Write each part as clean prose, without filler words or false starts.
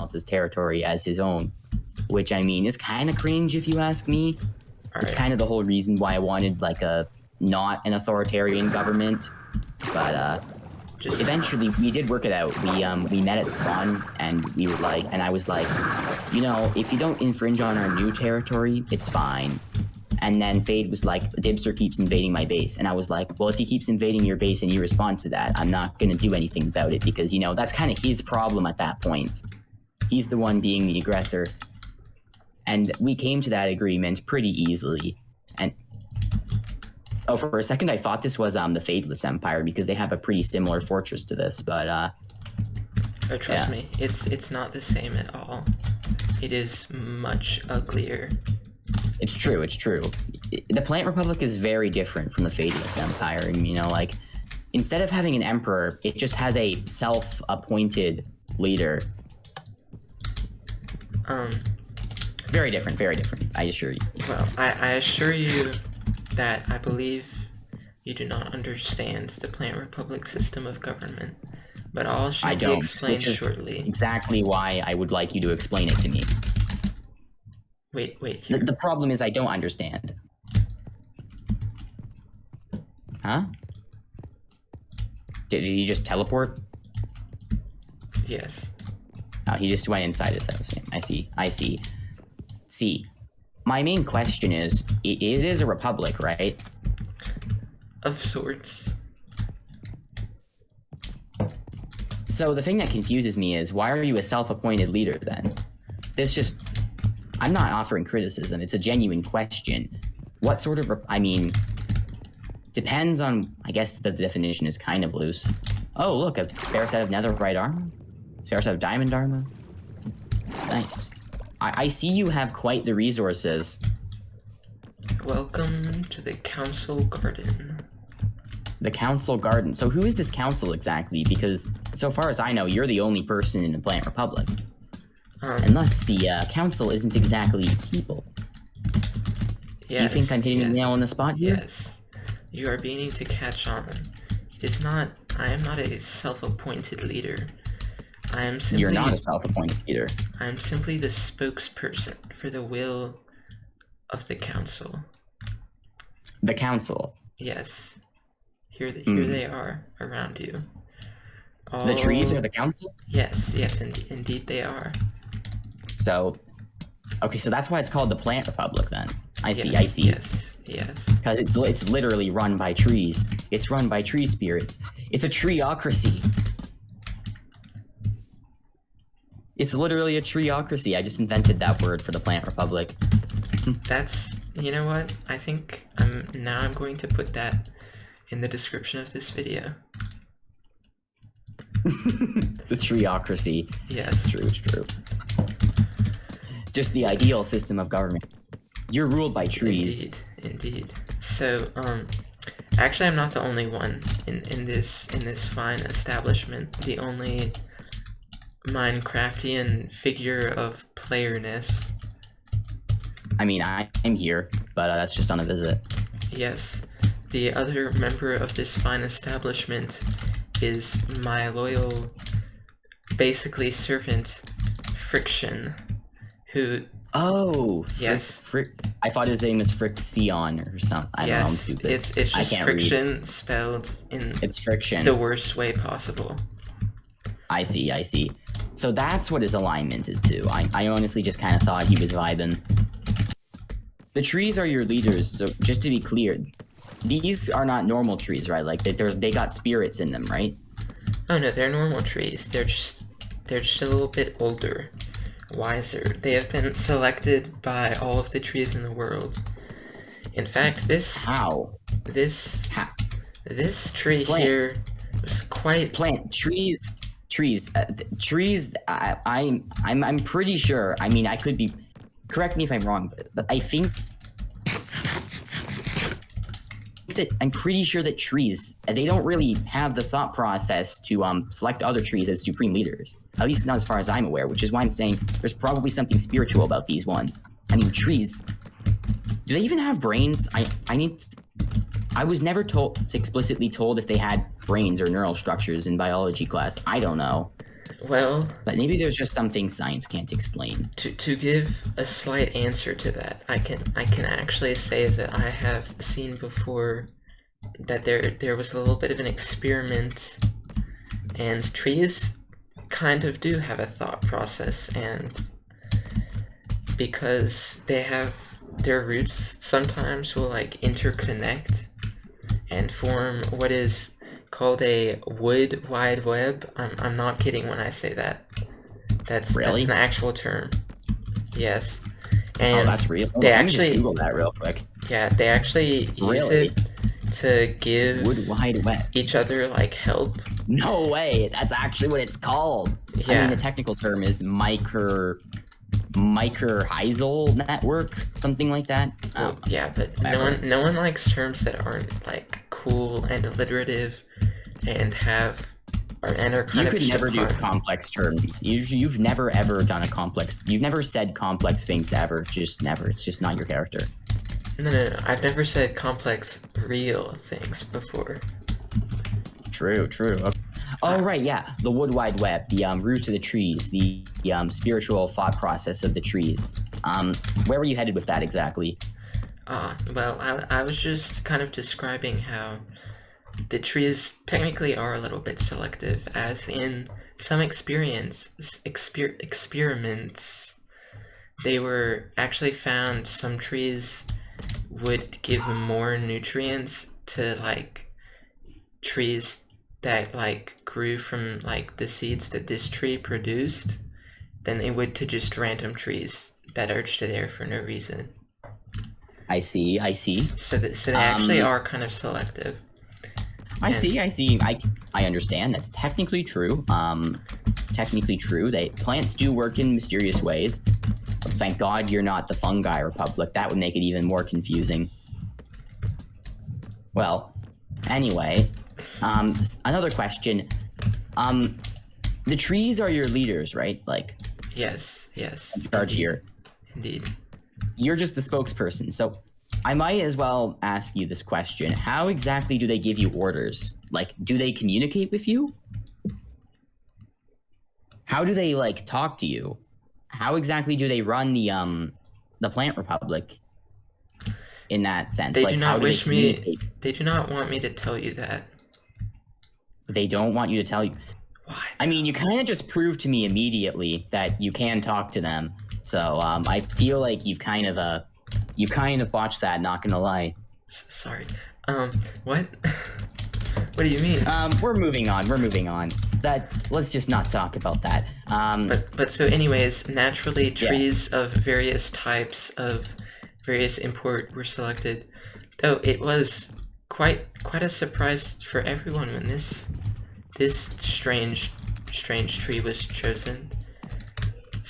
else's territory as his own, which I mean is kind of cringe if you ask me. It's kind of the whole reason why I wanted like a not an authoritarian government, but eventually we did work it out. We met at spawn and we were like, and I was like, you know, if you don't infringe on our new territory, it's fine. And then Fade was like, Dibster keeps invading my base. And I was like, well, if he keeps invading your base and you respond to that, I'm not going to do anything about it because, you know, that's kind of his problem at that point. He's the one being the aggressor. And we came to that agreement pretty easily. And oh, for a second, I thought this was the Fadeless Empire because they have a pretty similar fortress to this, but oh, trust me, it's not the same at all. It is much uglier. It's true. It's true. The Plant Republic is very different from the Fadeless Empire. And, you know, like, instead of having an emperor, it just has a self-appointed leader. Very different. Very different. I assure you. Well, I assure you that I believe you do not understand the Plant Republic system of government. But all shall be explained shortly. Exactly why I would like you to explain it to me. Wait. The problem is I don't understand. Huh? Did he just teleport? Yes. Oh, he just went inside his house. I see. See, my main question is, it is a republic, right? Of sorts. So the thing that confuses me is, why are you a self-appointed leader then? I'm not offering criticism, it's a genuine question. What sort of, depends on, I guess the definition is kind of loose. Oh, look, a spare set of netherite armor? Spare set of diamond armor? Nice. I see you have quite the resources. Welcome to the Council Garden. The Council Garden. So who is this council exactly? Because so far as I know, you're the only person in the Plant Republic. Unless the council isn't exactly people. Yes, do you think I'm hitting the nail on the spot here? Yes. You are beginning to catch on. I am not a self-appointed leader. You're not a self-appointed leader. I am simply the spokesperson for the will of the council. The council? Yes. Here they are around you. The trees are the council? Yes, indeed they are. So, okay, so that's why it's called the Plant Republic then. I see. Yes. Because it's literally run by trees. It's run by tree spirits. It's a treeocracy. It's literally a treeocracy. I just invented that word for the Plant Republic. You know what? I think I'm going to put that in the description of this video. The treeocracy. Yes. It's true. Just the ideal system of government. You're ruled by trees. Indeed. So, actually I'm not the only one in this fine establishment. The only Minecraftian figure of playerness. I mean, I'm here, but that's just on a visit. Yes. The other member of this fine establishment is my loyal, basically servant, Friction, who... Oh, yes. I thought his name was Friction or something. I don't know, I'm stupid. It's just Friction spelled in Friction. The worst way possible. I see. So that's what his alignment is to. I honestly just kind of thought he was vibing. The trees are your leaders, so just to be clear, these are not normal trees, right? Like they got spirits in them, right? Oh no, they're normal trees. They're just a little bit older, wiser. They have been selected by all of the trees in the world. In fact, this tree here was quite trees. I'm pretty sure. I mean, I could be. Correct me if I'm wrong, but I think that I'm pretty sure that trees, they don't really have the thought process to select other trees as supreme leaders. At least not as far as I'm aware, which is why I'm saying there's probably something spiritual about these ones. I mean, trees. Do they even have brains? I was never explicitly told if they had brains or neural structures in biology class. I don't know. Well, But maybe there's just something science can't explain. to give a slight answer to that, I can actually say that I have seen before that there was a little bit of an experiment, and trees kind of do have a thought process, and because they have their roots sometimes will like interconnect and form what is called a wood wide web. I'm not kidding when I say that. That's an actual term. Yes. And that's real. They Let me actually just Google that real quick. Yeah, they actually use it to give Wood Wide Web. each other like help. No way. That's actually what it's called. Yeah. I mean, the technical term is microhizal network, something like that. Yeah, but no one likes terms that aren't like cool and alliterative and are kind of. You could never do complex terms. You've never ever done a complex. You've never said complex things ever. Just never. It's just not your character. No. I've never said complex real things before. True. Okay. Oh, right, yeah. The Wood Wide Web, the roots of the trees, the spiritual thought process of the trees. Where were you headed with that exactly? Well, I was just kind of describing how the trees technically are a little bit selective, as in some experiments, they were actually found some trees would give more nutrients to like trees that like grew from like the seeds that this tree produced than they would to just random trees that are just there for no reason. I see. So they actually are kind of selective. I see. I understand. That's technically true. Plants do work in mysterious ways. But thank God you're not the fungi republic. That would make it even more confusing. Well, anyway, another question. The trees are your leaders, right? Like, yes. In charge here. Indeed. You're just the spokesperson, so I might as well ask you this question. How exactly do they give you orders? Like, do they communicate with you? How do they, like, talk to you? How exactly do they run the Plant Republic in that sense? They like, do not wish me... They do not want me to tell you that. They don't want you to tell you? Why? I mean, you kind of just proved to me immediately that you can talk to them. So, I feel like you've kind of botched that, not gonna lie. Sorry. What? What do you mean? We're moving on. Let's just not talk about that. But so anyways, naturally trees of various types of various import were selected. Though it was quite a surprise for everyone when this strange tree was chosen.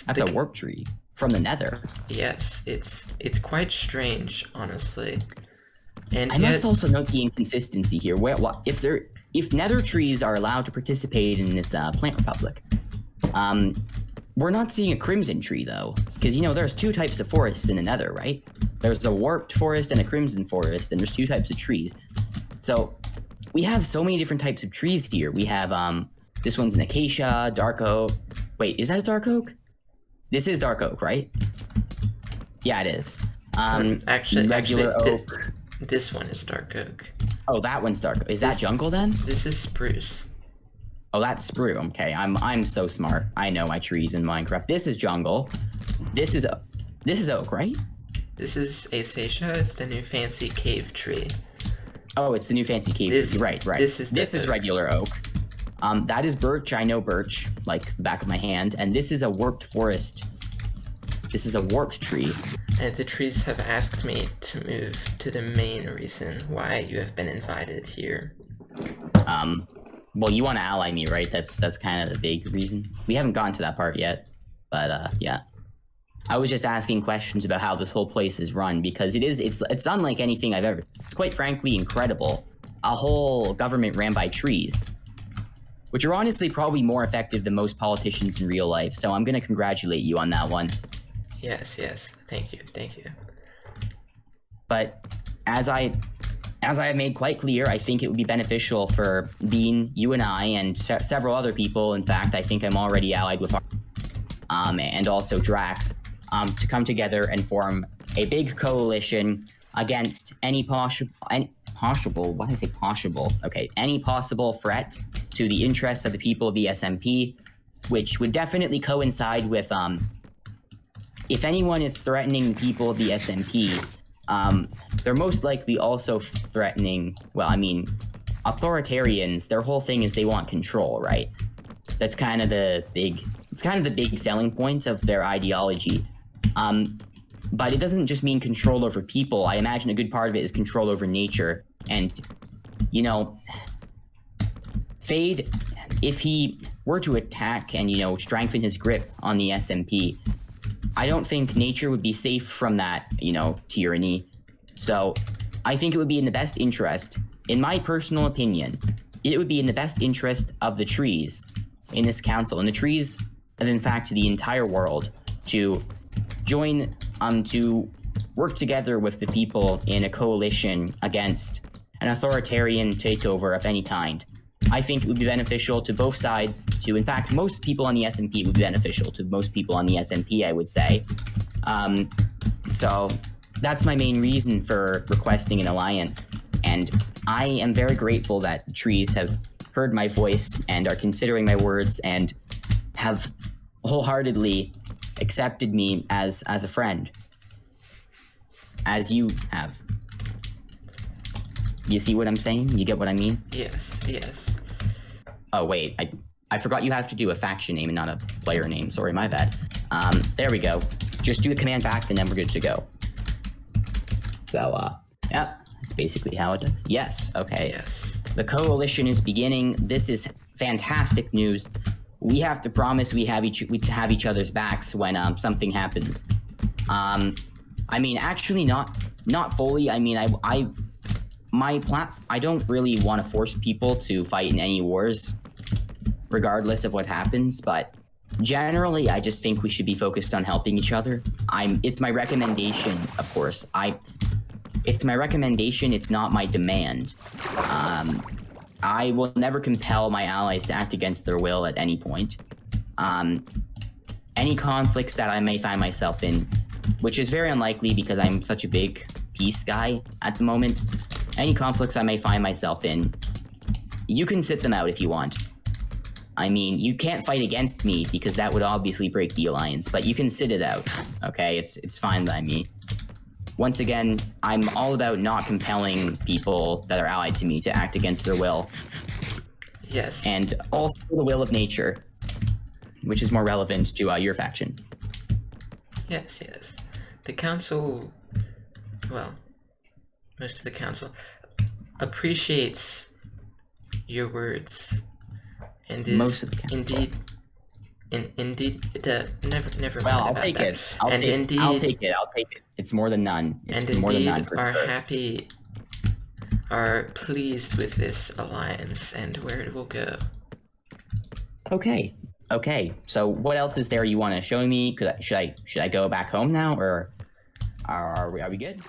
That's a warp tree from the Nether. Yes, it's quite strange, honestly. And I must also note the inconsistency here. If Nether trees are allowed to participate in this Plant Republic, we're not seeing a Crimson tree though, because there's two types of forests in the Nether, right? There's a warped forest and a Crimson forest, and there's two types of trees. So we have so many different types of trees here. We have this one's an acacia, dark oak. Wait, is that a dark oak? This is dark oak, right? Yeah, it is. Actually, regular oak. This one is dark oak. Oh, that one's dark. Is that jungle then? This is spruce. Oh, that's spruce. Okay, I'm so smart. I know my trees in Minecraft. This is jungle. This is oak, right? This is acacia. It's the new fancy cave tree. Oh, it's the new fancy cave tree. Right. This is regular oak. That is birch. I know birch like the back of my hand. And this is a warped forest. This is a warped tree. And the trees have asked me to move to the main reason why you have been invited here. Well, you want to ally me, right? That's kind of the big reason. We haven't gone to that part yet, but yeah. I was just asking questions about how this whole place is run because it's unlike anything I've ever. It's quite frankly incredible. A whole government ran by trees, which are honestly probably more effective than most politicians in real life. So I'm gonna congratulate you on that one. Yes. Thank you. But as I as I have made quite clear, I think it would be beneficial for Bean, you and I, and several other people. In fact, I think I'm already allied with and also Drax, to come together and form a big coalition against any possible threat to the interests of the people of the SMP, which would definitely coincide with if anyone is threatening people of the SMP, they're most likely also threatening, well, I mean, authoritarians. Their whole thing is they want control, right? That's kind of the big selling point of their ideology. But it doesn't just mean control over people. I imagine a good part of it is control over nature. And, you know, Fade, if he were to attack and, you know, strengthen his grip on the SMP, I don't think nature would be safe from that, you know, tyranny. So I think it would be in the best interest, in my personal opinion, it would be in the best interest of the trees in this council, and the trees of, in fact, the entire world, to join, to work together with the people in a coalition against an authoritarian takeover of any kind. I think it would be beneficial to both sides, to, in fact, most people on the SMP would be beneficial to most people on the SMP, I would say. So that's my main reason for requesting an alliance. And I am very grateful that the trees have heard my voice and are considering my words and have wholeheartedly accepted me as a friend, as you have. You see what I'm saying? You get what I mean? Yes, yes. Oh, wait, I forgot you have to do a faction name and not a player name. Sorry, my bad. There we go. Just do the command back and then we're good to go. So, yeah, that's basically how it does. Yes, okay. Yes. The coalition is beginning. This is fantastic news. We have to promise we have each other's backs when something happens. I mean, actually, not fully. I mean, I don't really want to force people to fight in any wars, regardless of what happens. But generally, I just think we should be focused on helping each other. It's my recommendation, of course. It's my recommendation. It's not my demand. I will never compel my allies to act against their will at any point. Any conflicts that I may find myself in, which is very unlikely because I'm such a big peace guy at the moment, any conflicts I may find myself in, you can sit them out if you want. I mean, you can't fight against me because that would obviously break the alliance, but you can sit it out, okay? It's fine by me. Once again, I'm all about not compelling people that are allied to me to act against their will. Yes. And also the will of nature, which is more relevant to your faction. Yes, yes. The council, well, most of the council appreciates your words, and is Most of the council. indeed, never Well, mind I'll about take that. it. I'll take it. It's more than none. It's And more than indeed none for are sure. are pleased with this alliance and where it will go. Okay. So what else is there you want to show me? Should I go back home now, or are we good?